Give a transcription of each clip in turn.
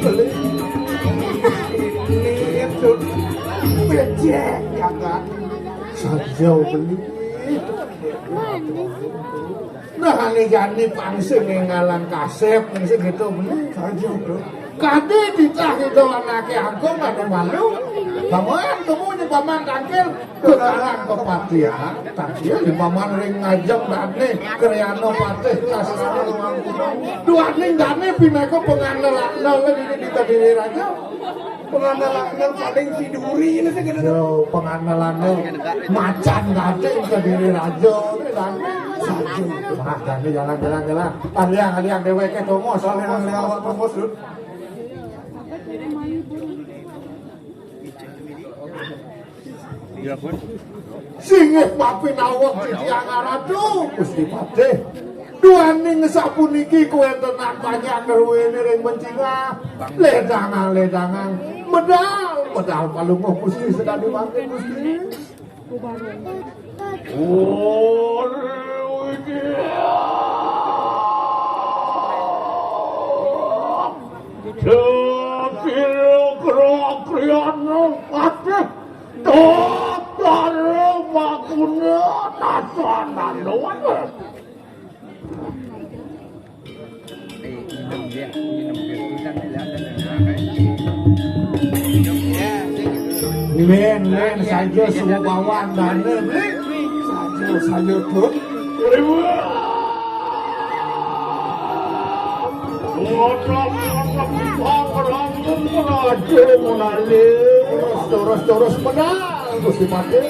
beli ini itu becek ya kan saja beli nah ini pangsing ngalang kasep pangsing gitu beli saja bro kade ditah itu anaknya aku mana malu paman kamu paman kangkil kekarang kepatihan tapi di paman ring ngajak dane kriano patih kasar dua ning dane pineko pengandalan ini ditadiri raja pengandalan paling siduri ini segitu pengandalan macan kade ditadiri raja dane saja mah dane jalan aliang deweke tomo soalnya lewat tomo sud ya pun singih papi nawak titiang aradu Gusti Patih duaning sapuniki kowe tenan banyak keruwene ring mencina ledangan medal palungguh Gusti sedang dimakan Gusti oh kira-kira Patih Totaro makuna nasanan doang. Len saja semua bawan dan saja tuh. Terus menang Gusti Patih.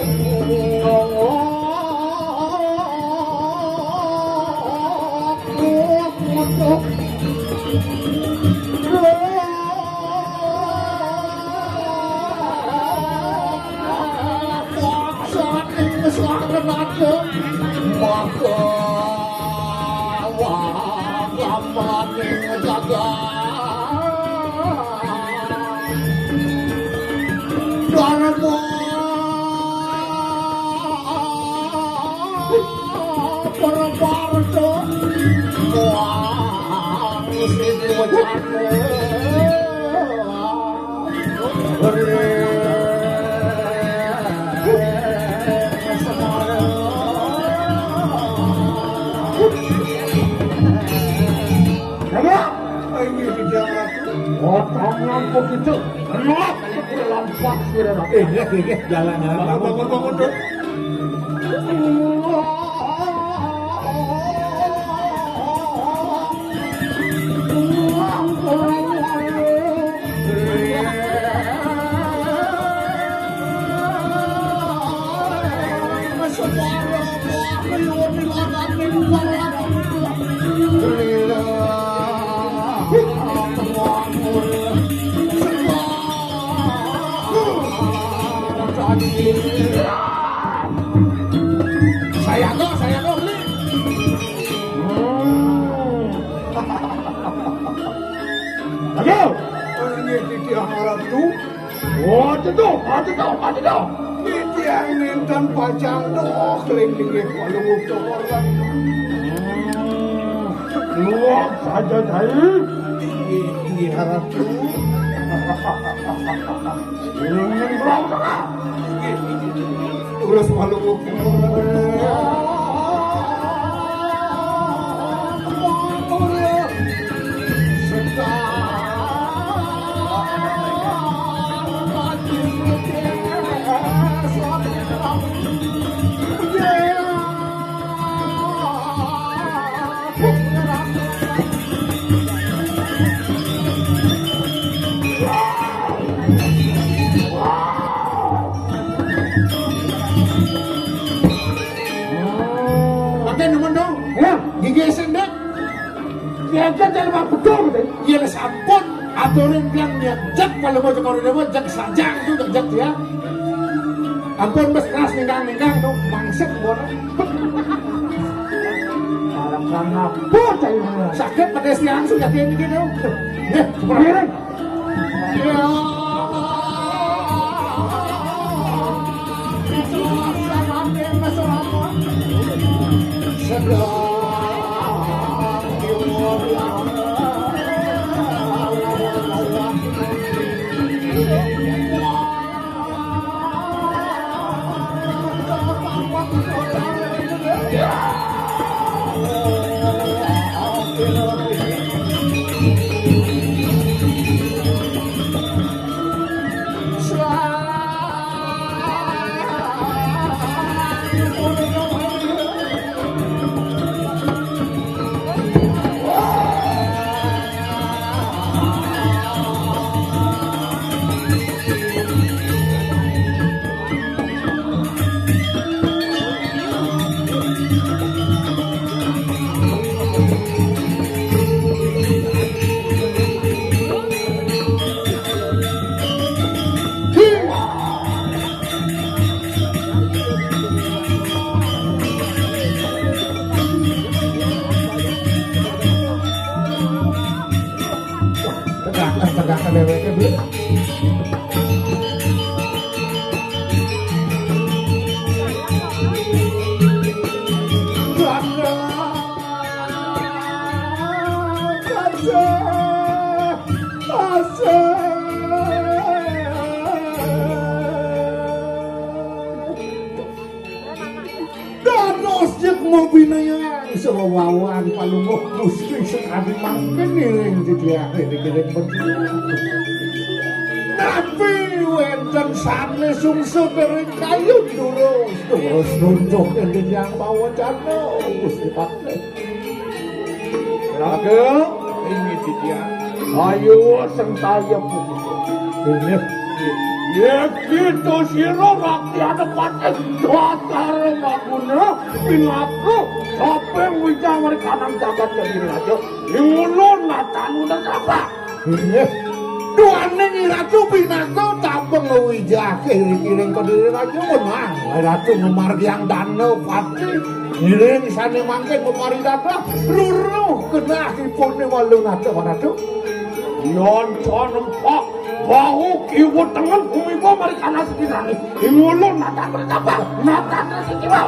Jalan-jalan bangun tuh. Saya kok beli. Aduh, ini titiang ratu. Oh, tentu. Titiang nintan pajang doh kelingking kalau ngucap orang. Luar saja saya. Ini ratu. Ini berapa? Terus malu Niajak dalam betul betul. Ia sampun aturan yang niajak kalau mau cekor dewa jak sajang tu jak dia. Ampun bes keras ninggang tu mangset bono. Dalam sana bocah ini sakit pada siang sudah tiang gitu. Seperti ini. Ya. Segera Bro. Mobinaya sewawan palungguh Gusti sekali mangke niring didiake dikiring berdua. Tapi wenten sane sungsut dari kayu terus nunjuk enten yang bawa jano Gusti Pate. Raga ini dia. Ayo sentaya begitu. Ini ya gitu siro rakyat depan datar maguna pingaku sampai wijang mereka nang jagat jadi raja ingulun natanu dan apa iya duane ni ratu pinako tabeng wijah kiri-kiring ke diri raja menang ratu memargi yang danau pati ngiring sana mangkin memari data luruh kena hipone walung ratu yon empak bahu kiwut tangan bumi gua mari kanan sekiranya ingulun nata bertapa nata tersikiwal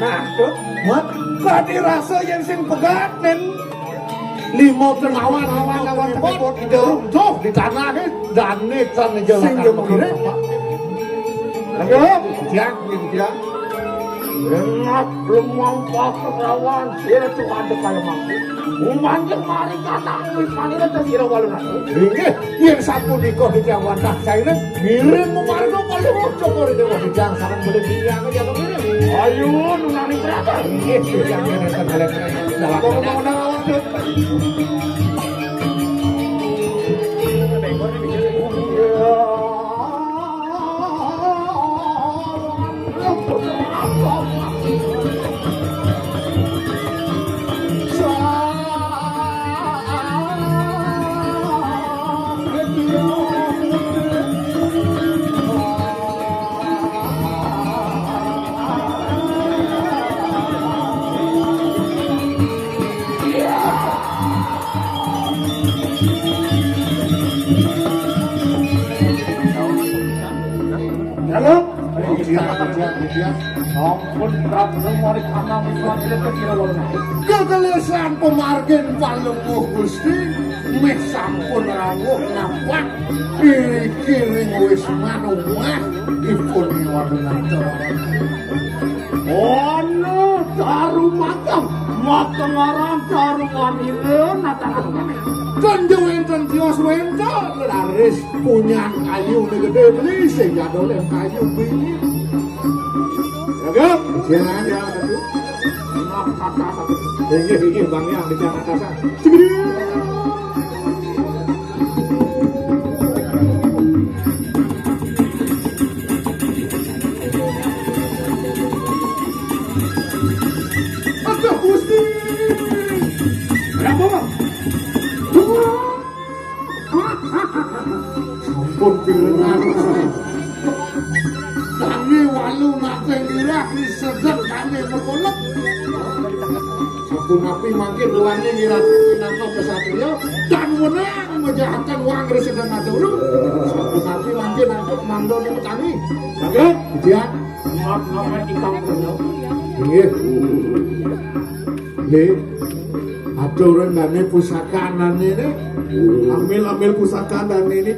nah tuh mat kadi rasa yang sing pegat nen limo tenawan awan tersebut tuh di tanah ini dan ini tanah jalan sing yang begini ayo siang enak belum mampak kerawan sira tuh ada kayak mampu Umanjeng mari kata wis manira sira walun aku. Nggih, yen sapunika dijang wantah saene ngiring mumarga paling cokor dewa dijang sareng beli diyang ya to ngiring. Ayo nunani berapa? Nggih, dijang ngene tegelek. Dalan awak. Kegelisahan pemargin palungguh Gusti meh sampun rawuh nampak kiri-kiri wis manungah dipun wadunata ono daru makam aran daru wanile natakan kanjo enten tios wenten laris punya kayu gede beli sehingga doleh kayu bini ya jangan ya satu kata satu ini bang yang di jangan kata segede Aduh Gusti berapa bang sampun pirengan kami walu nate ngira disedek kami berkolok sampun api makin luarnya ngira pinangka kesatria dan menang menjahatkan uang residen dulu sampun api makin angkut mandor yang kami sakit ujian nama ikam penuh ini ini aturan dan pusaka ini ambil pusaka dan ini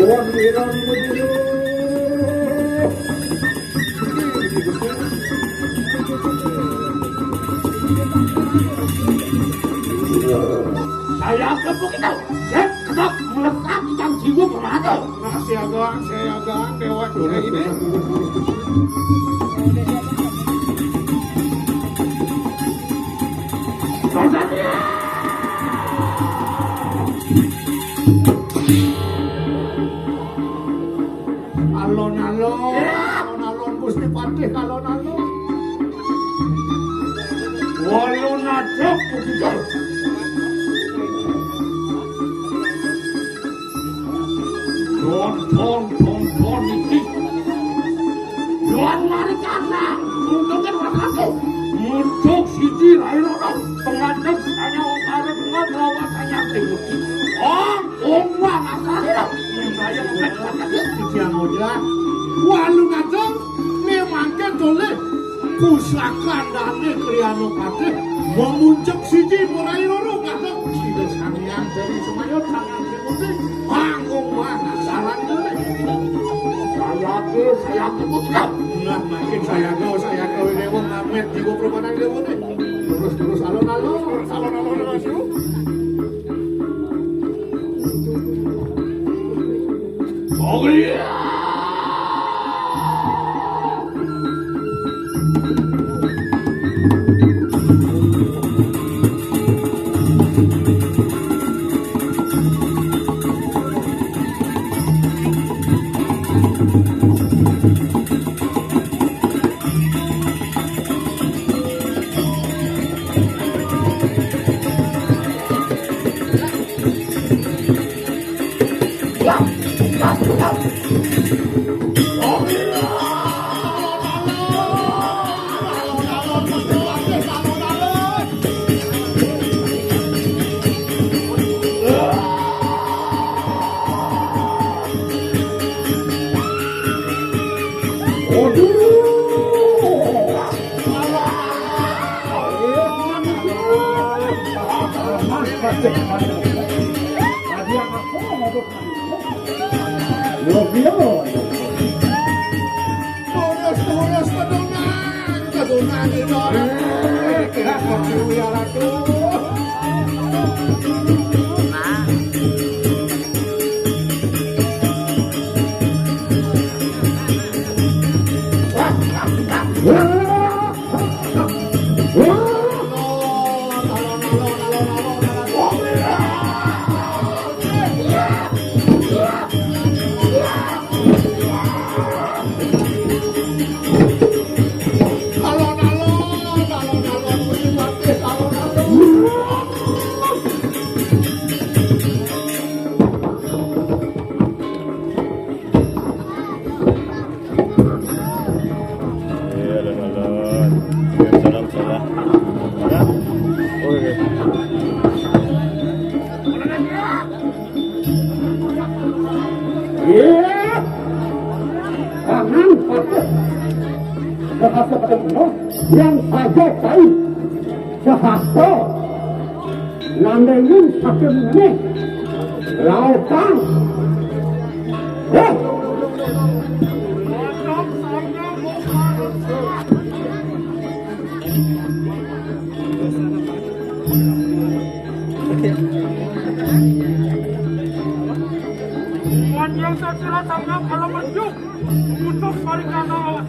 Don Wirang begitu. Saya kepuk itu, kenapa melekat ikan jiwa bermata? Nah, saya agak dewa dulu ini. Alon-alon Gusti Patih, alon-alon. Walun adok begitu. Don iki. Don mari kana, mungkin wakatu. Murtuk si suci lain orang pengantin hanya orang dengan rawat hanya itu. Oh, asal saya siang aja. Walu ngajeng memangke doleh pusaka dane Kriano Pati memuncak siji mulai loro kadang sida sampeyan dari semuanya tangan putih panggung mana saran dewe saya putra nah makin saya kau ini wong ngamet di permanen dewe terus alon-alon asu oh iya yang saja saya sehasta nandengin sakit ini lautan yang tersirat tanggap kalau menjuk untuk balikan awas.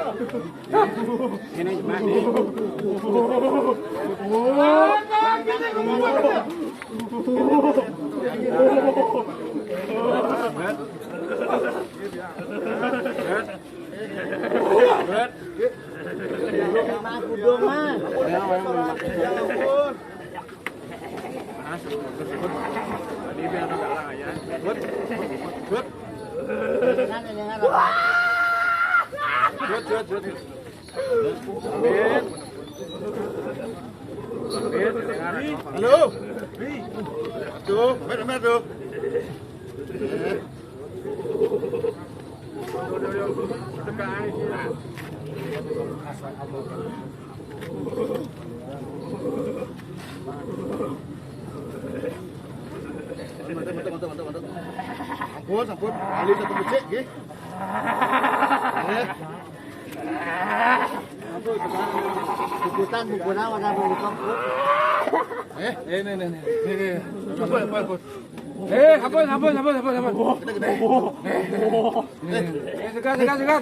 Ini cuma nih. Halo. Tuh, mer tuh. Ampun, ali satu becek nggih. Bukutan warna bukutan. Nih. Apa. Sabar. Sekat. Dengar.